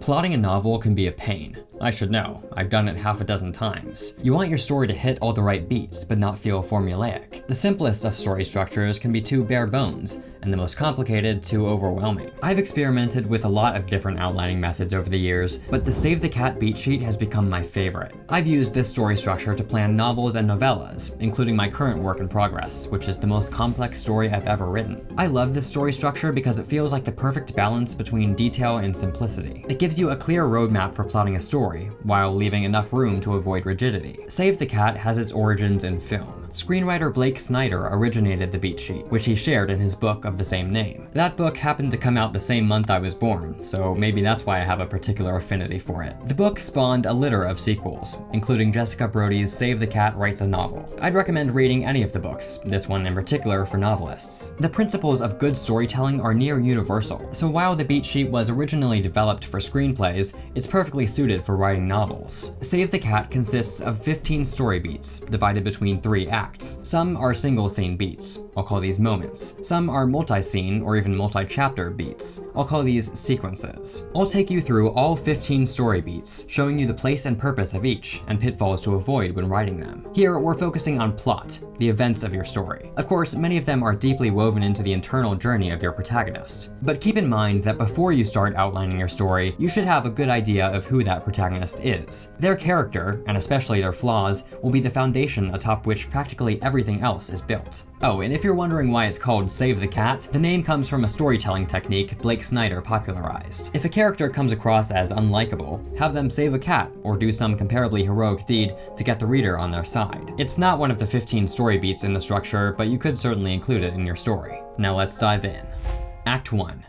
Plotting a novel can be a pain. I should know, I've done it half a dozen times. You want your story to hit all the right beats, but not feel formulaic. The simplest of story structures can be too bare bones, and the most complicated too overwhelming. I've experimented with a lot of different outlining methods over the years, but the Save the Cat beat sheet has become my favorite. I've used this story structure to plan novels and novellas, including my current work in progress, which is the most complex story I've ever written. I love this story structure because it feels like the perfect balance between detail and simplicity. It gives you a clear roadmap for plotting a story, while leaving enough room to avoid rigidity. Save the Cat has its origins in film. Screenwriter Blake Snyder originated the beat sheet, which he shared in his book of the same name. That book happened to come out the same month I was born, so maybe that's why I have a particular affinity for it. The book spawned a litter of sequels, including Jessica Brody's Save the Cat Writes a Novel. I'd recommend reading any of the books, this one in particular for novelists. The principles of good storytelling are near universal, so while the beat sheet was originally developed for screenplays, it's perfectly suited for writing novels. Save the Cat consists of 15 story beats, divided between 3 acts. Some are single scene beats. I'll call these moments. Some are multi-scene or even multi-chapter beats. I'll call these sequences. I'll take you through all 15 story beats, showing you the place and purpose of each, and pitfalls to avoid when writing them. Here, we're focusing on plot, the events of your story. Of course, many of them are deeply woven into the internal journey of your protagonist. But keep in mind that before you start outlining your story, you should have a good idea of who that protagonist is. Their character, and especially their flaws, will be the foundation atop which practically everything else is built. Oh, and if you're wondering why it's called Save the Cat, the name comes from a storytelling technique Blake Snyder popularized. If a character comes across as unlikable, have them save a cat or do some comparably heroic deed to get the reader on their side. It's not one of the 15 story beats in the structure, but you could certainly include it in your story. Now let's dive in. Act 1.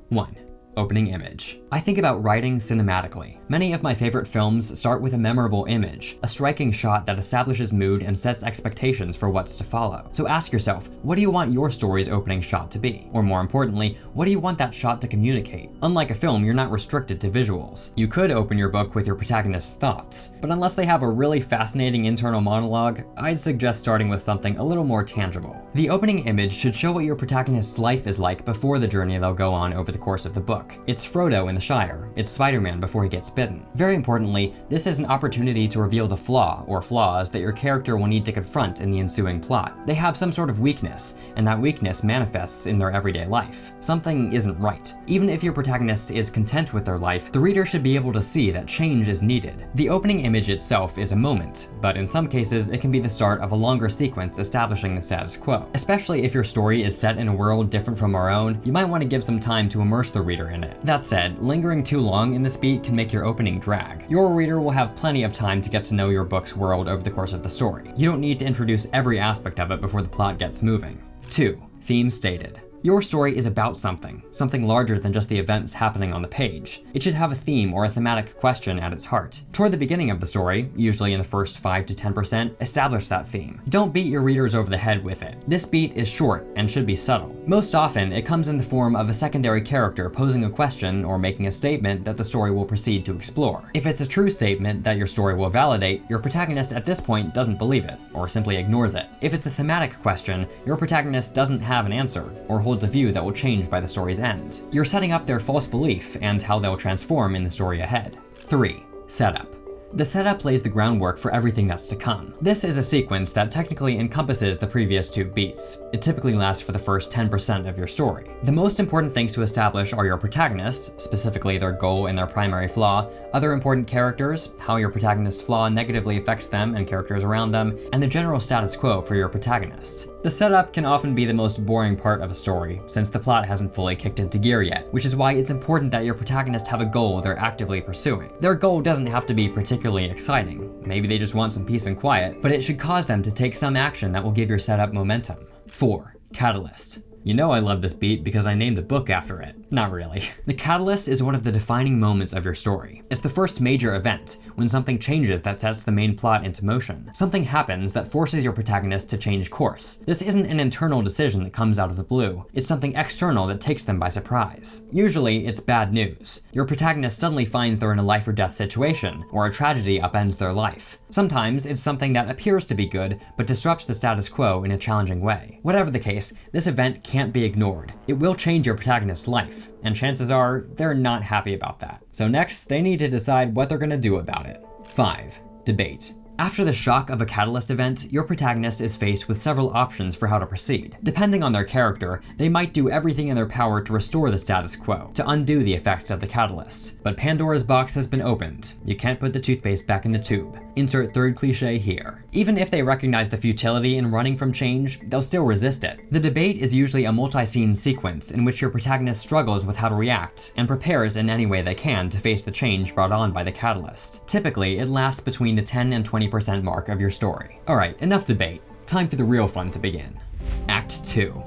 1. Opening image. I think about writing cinematically. Many of my favorite films start with a memorable image, a striking shot that establishes mood and sets expectations for what's to follow. So ask yourself, what do you want your story's opening shot to be? Or more importantly, what do you want that shot to communicate? Unlike a film, you're not restricted to visuals. You could open your book with your protagonist's thoughts, but unless they have a really fascinating internal monologue, I'd suggest starting with something a little more tangible. The opening image should show what your protagonist's life is like before the journey they'll go on over the course of the book. It's Frodo in the Shire. It's Spider-Man before he gets bitten. Very importantly, this is an opportunity to reveal the flaw or flaws that your character will need to confront in the ensuing plot. They have some sort of weakness, and that weakness manifests in their everyday life. Something isn't right. Even if your protagonist is content with their life, the reader should be able to see that change is needed. The opening image itself is a moment, but in some cases it can be the start of a longer sequence establishing the status quo. Especially if your story is set in a world different from our own, you might want to give some time to immerse the reader in it. That said, lingering too long in this beat can make your opening drag. Your reader will have plenty of time to get to know your book's world over the course of the story. You don't need to introduce every aspect of it before the plot gets moving. 2. Theme stated. Your story is about something larger than just the events happening on the page. It should have a theme or a thematic question at its heart. Toward the beginning of the story, usually in the first 5 to 10%, establish that theme. Don't beat your readers over the head with it. This beat is short and should be subtle. Most often, it comes in the form of a secondary character posing a question or making a statement that the story will proceed to explore. If it's a true statement that your story will validate, your protagonist at this point doesn't believe it, or simply ignores it. If it's a thematic question, your protagonist doesn't have an answer, or holds a view that will change by the story's end. You're setting up their false belief and how they'll transform in the story ahead. 3. Setup. The setup lays the groundwork for everything that's to come. This is a sequence that technically encompasses the previous 2 beats. It typically lasts for the first 10% of your story. The most important things to establish are your protagonist, specifically their goal and their primary flaw, other important characters, how your protagonist's flaw negatively affects them and characters around them, and the general status quo for your protagonist. The setup can often be the most boring part of a story, since the plot hasn't fully kicked into gear yet, which is why it's important that your protagonists have a goal they're actively pursuing. Their goal doesn't have to be particularly exciting. Maybe they just want some peace and quiet, but it should cause them to take some action that will give your setup momentum. 4. Catalyst. You know I love this beat because I named a book after it. Not really. The catalyst is one of the defining moments of your story. It's the first major event, when something changes that sets the main plot into motion. Something happens that forces your protagonist to change course. This isn't an internal decision that comes out of the blue. It's something external that takes them by surprise. Usually, it's bad news. Your protagonist suddenly finds they're in a life or death situation, or a tragedy upends their life. Sometimes, it's something that appears to be good, but disrupts the status quo in a challenging way. Whatever the case, this event can't be ignored. It will change your protagonist's life, and chances are they're not happy about that. So next, they need to decide what they're gonna do about it. 5. Debate. After the shock of a catalyst event, your protagonist is faced with several options for how to proceed. Depending on their character, they might do everything in their power to restore the status quo, to undo the effects of the catalyst. But Pandora's box has been opened. You can't put the toothpaste back in the tube. Insert third cliche here. Even if they recognize the futility in running from change, they'll still resist it. The debate is usually a multi-scene sequence in which your protagonist struggles with how to react, and prepares in any way they can to face the change brought on by the catalyst. Typically, it lasts between the 10 and 20% mark of your story. Alright, enough debate. Time for the real fun to begin. Act 2.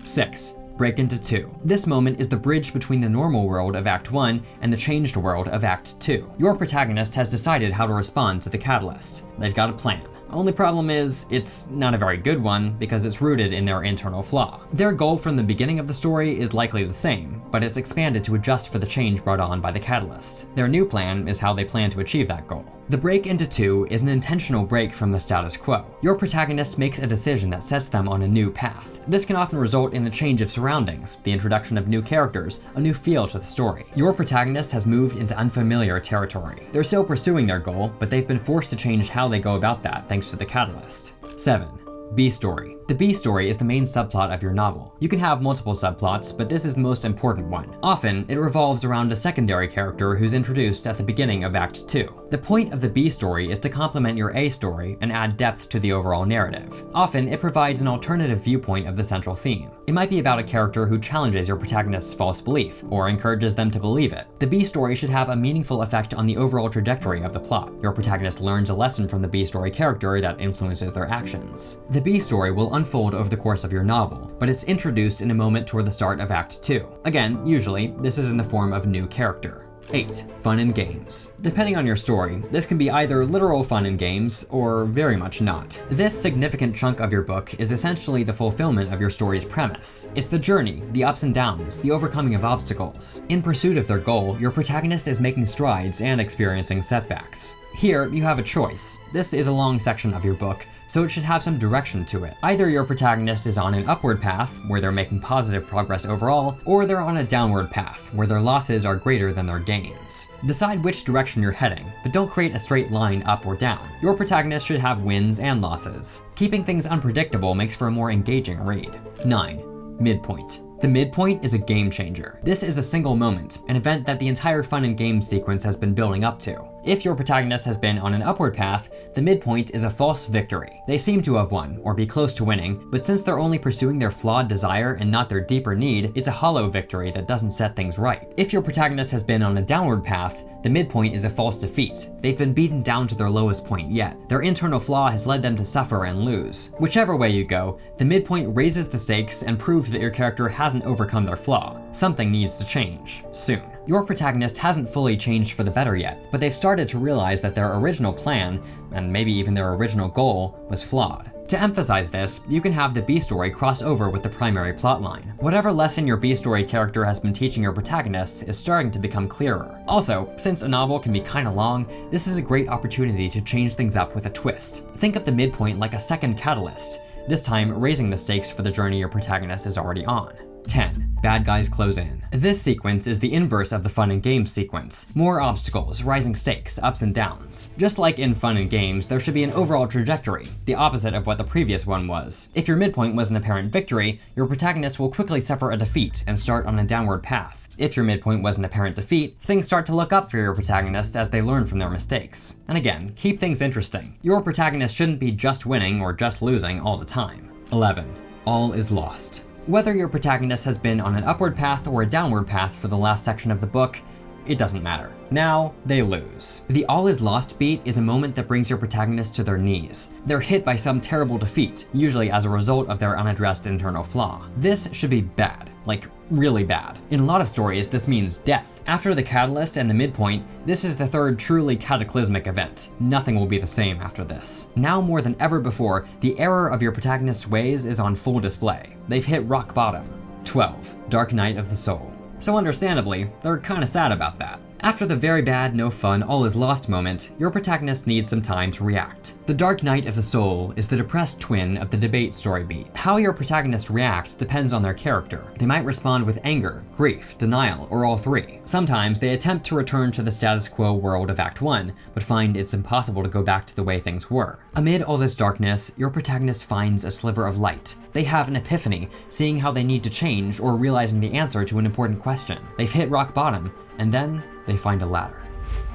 6. Break into 2. This moment is the bridge between the normal world of Act 1 and the changed world of Act 2. Your protagonist has decided how to respond to the catalyst. They've got a plan. Only problem is, it's not a very good one because it's rooted in their internal flaw. Their goal from the beginning of the story is likely the same, but it's expanded to adjust for the change brought on by the catalyst. Their new plan is how they plan to achieve that goal. The break into 2 is an intentional break from the status quo. Your protagonist makes a decision that sets them on a new path. This can often result in a change of surroundings, the introduction of new characters, a new feel to the story. Your protagonist has moved into unfamiliar territory. They're still pursuing their goal, but they've been forced to change how they go about that thanks to the catalyst. 7. B story. The B story is the main subplot of your novel. You can have multiple subplots, but this is the most important one. Often, it revolves around a secondary character who's introduced at the beginning of Act 2. The point of the B story is to complement your A story and add depth to the overall narrative. Often, it provides an alternative viewpoint of the central theme. It might be about a character who challenges your protagonist's false belief, or encourages them to believe it. The B story should have a meaningful effect on the overall trajectory of the plot. Your protagonist learns a lesson from the B story character that influences their actions. The B story will unfold over the course of your novel, but it's introduced in a moment toward the start of Act 2. Again, usually, this is in the form of a new character. 8. Fun and games. Depending on your story, this can be either literal fun and games, or very much not. This significant chunk of your book is essentially the fulfillment of your story's premise. It's the journey, the ups and downs, the overcoming of obstacles. In pursuit of their goal, your protagonist is making strides and experiencing setbacks. Here, you have a choice. This is a long section of your book, so it should have some direction to it. Either your protagonist is on an upward path, where they're making positive progress overall, or they're on a downward path, where their losses are greater than their gains. Decide which direction you're heading, but don't create a straight line up or down. Your protagonist should have wins and losses. Keeping things unpredictable makes for a more engaging read. 9. Midpoint. The midpoint is a game changer. This is a single moment, an event that the entire fun and games sequence has been building up to. If your protagonist has been on an upward path, the midpoint is a false victory. They seem to have won, or be close to winning, but since they're only pursuing their flawed desire and not their deeper need, it's a hollow victory that doesn't set things right. If your protagonist has been on a downward path, the midpoint is a false defeat. They've been beaten down to their lowest point yet. Their internal flaw has led them to suffer and lose. Whichever way you go, the midpoint raises the stakes and proves that your character hasn't overcome their flaw. Something needs to change, soon. Your protagonist hasn't fully changed for the better yet, but they've started to realize that their original plan, and maybe even their original goal, was flawed. To emphasize this, you can have the B story cross over with the primary plotline. Whatever lesson your B story character has been teaching your protagonist is starting to become clearer. Also, since a novel can be kinda long, this is a great opportunity to change things up with a twist. Think of the midpoint like a second catalyst, this time raising the stakes for the journey your protagonist is already on. 10. Bad guys close in. This sequence is the inverse of the fun and games sequence. More obstacles, rising stakes, ups and downs. Just like in fun and games, there should be an overall trajectory, the opposite of what the previous one was. If your midpoint was an apparent victory, your protagonist will quickly suffer a defeat and start on a downward path. If your midpoint was an apparent defeat, things start to look up for your protagonist as they learn from their mistakes. And again, keep things interesting. Your protagonist shouldn't be just winning or just losing all the time. 11. All is lost. Whether your protagonist has been on an upward path or a downward path for the last section of the book, it doesn't matter. Now, they lose. The all is lost beat is a moment that brings your protagonist to their knees. They're hit by some terrible defeat, usually as a result of their unaddressed internal flaw. This should be bad, like really bad. In a lot of stories, this means death. After the catalyst and the midpoint, this is the third truly cataclysmic event. Nothing will be the same after this. Now more than ever before, the error of your protagonist's ways is on full display. They've hit rock bottom. 12. Dark Night of the Soul. So understandably, they're kinda sad about that. After the very bad, no fun, all is lost moment, your protagonist needs some time to react. The dark night of the soul is the depressed twin of the debate story beat. How your protagonist reacts depends on their character. They might respond with anger, grief, denial, or all three. Sometimes they attempt to return to the status quo world of Act 1, but find it's impossible to go back to the way things were. Amid all this darkness, your protagonist finds a sliver of light. They have an epiphany, seeing how they need to change or realizing the answer to an important question. They've hit rock bottom, and then they find a ladder.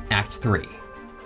Act 3.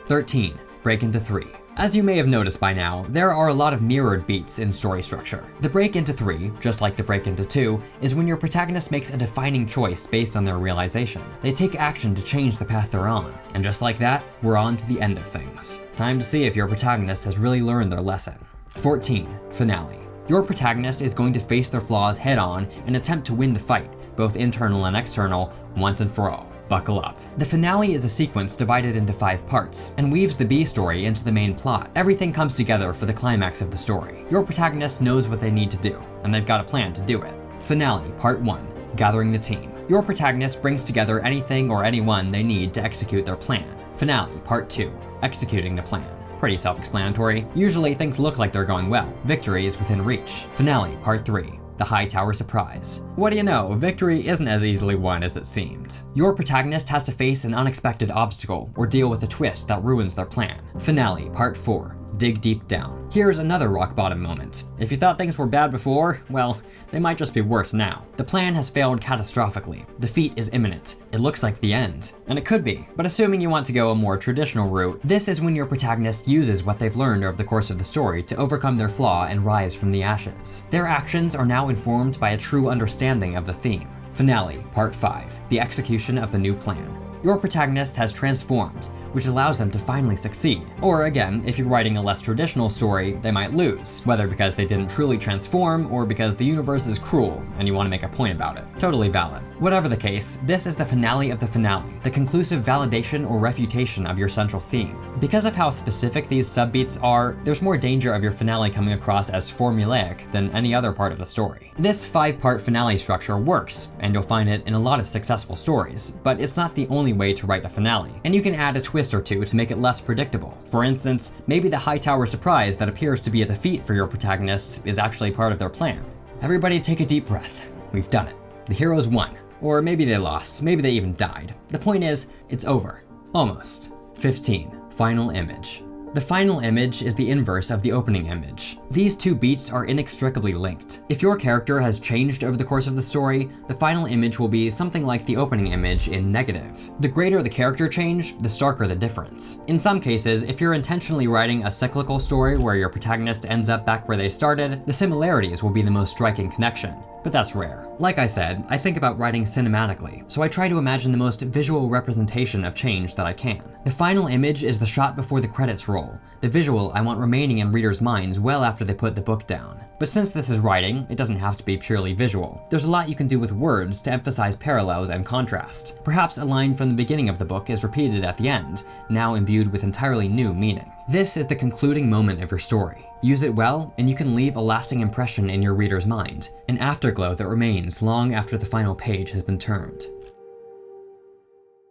13. Break into 3. As you may have noticed by now, there are a lot of mirrored beats in story structure. The break into 3, just like the break into 2, is when your protagonist makes a defining choice based on their realization. They take action to change the path they're on. And just like that, we're on to the end of things. Time to see if your protagonist has really learned their lesson. 14. Finale. Your protagonist is going to face their flaws head on and attempt to win the fight, both internal and external, once and for all. Buckle up. The finale is a sequence divided into 5 parts and weaves the B story into the main plot. Everything comes together for the climax of the story. Your protagonist knows what they need to do, and they've got a plan to do it. Finale, Part 1. Gathering the team. Your protagonist brings together anything or anyone they need to execute their plan. Finale, Part 2. Executing the plan. Pretty self-explanatory. Usually things look like they're going well. Victory is within reach. Finale, Part 3. The High Tower Surprise. What do you know, victory isn't as easily won as it seemed. Your protagonist has to face an unexpected obstacle or deal with a twist that ruins their plan. Finale, Part 4. Dig deep down. Here's another rock bottom moment. If you thought things were bad before, well, they might just be worse now. The plan has failed catastrophically. Defeat is imminent. It looks like the end. And it could be, but assuming you want to go a more traditional route, this is when your protagonist uses what they've learned over the course of the story to overcome their flaw and rise from the ashes. Their actions are now informed by a true understanding of the theme. Finale, Part 5. The execution of the new plan. Your protagonist has transformed, which allows them to finally succeed. Or again, if you're writing a less traditional story, they might lose, whether because they didn't truly transform or because the universe is cruel and you want to make a point about it. Totally valid. Whatever the case, this is the finale of the finale, the conclusive validation or refutation of your central theme. Because of how specific these subbeats are, there's more danger of your finale coming across as formulaic than any other part of the story. This 5-part finale structure works, and you'll find it in a lot of successful stories, but it's not the only way to write a finale, and you can add a twist or two to make it less predictable. For instance, maybe the high tower surprise that appears to be a defeat for your protagonist is actually part of their plan. Everybody take a deep breath. We've done it. The heroes won. Or maybe they lost, maybe they even died. The point is, it's over. Almost. 15. Final image. The final image is the inverse of the opening image. These two beats are inextricably linked. If your character has changed over the course of the story, the final image will be something like the opening image in negative. The greater the character change, the starker the difference. In some cases, if you're intentionally writing a cyclical story where your protagonist ends up back where they started, the similarities will be the most striking connection. But that's rare. Like I said, I think about writing cinematically, so I try to imagine the most visual representation of change that I can. The final image is the shot before the credits roll, the visual I want remaining in readers' minds well after they put the book down. But since this is writing, it doesn't have to be purely visual. There's a lot you can do with words to emphasize parallels and contrast. Perhaps a line from the beginning of the book is repeated at the end, now imbued with entirely new meaning. This is the concluding moment of your story. Use it well, and you can leave a lasting impression in your reader's mind, an afterglow that remains long after the final page has been turned.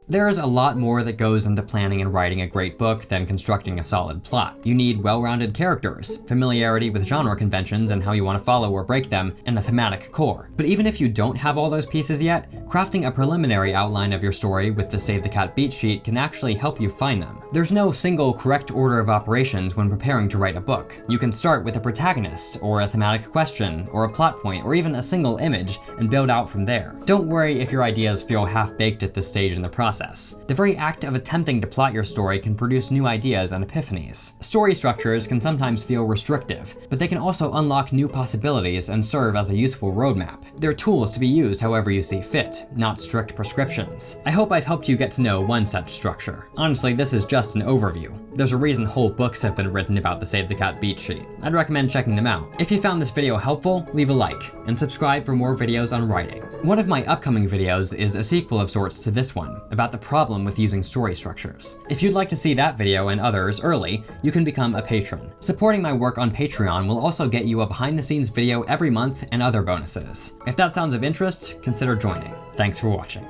There's a lot more that goes into planning and writing a great book than constructing a solid plot. You need well-rounded characters, familiarity with genre conventions and how you want to follow or break them, and a thematic core. But even if you don't have all those pieces yet, crafting a preliminary outline of your story with the Save the Cat beat sheet can actually help you find them. There's no single correct order of operations when preparing to write a book. You can start with a protagonist, or a thematic question, or a plot point, or even a single image, and build out from there. Don't worry if your ideas feel half-baked at this stage in the process. The very act of attempting to plot your story can produce new ideas and epiphanies. Story structures can sometimes feel restrictive, but they can also unlock new possibilities and serve as a useful roadmap. They're tools to be used however you see fit, not strict prescriptions. I hope I've helped you get to know one such structure. Honestly, this is just an overview. There's a reason whole books have been written about the Save the Cat beat sheet. I'd recommend checking them out. If you found this video helpful, leave a like, and subscribe for more videos on writing. One of my upcoming videos is a sequel of sorts to this one, about the problem with using story structures. If you'd like to see that video and others early, you can become a patron. Supporting my work on Patreon will also get you a behind-the-scenes video every month and other bonuses. If that sounds of interest, consider joining. Thanks for watching.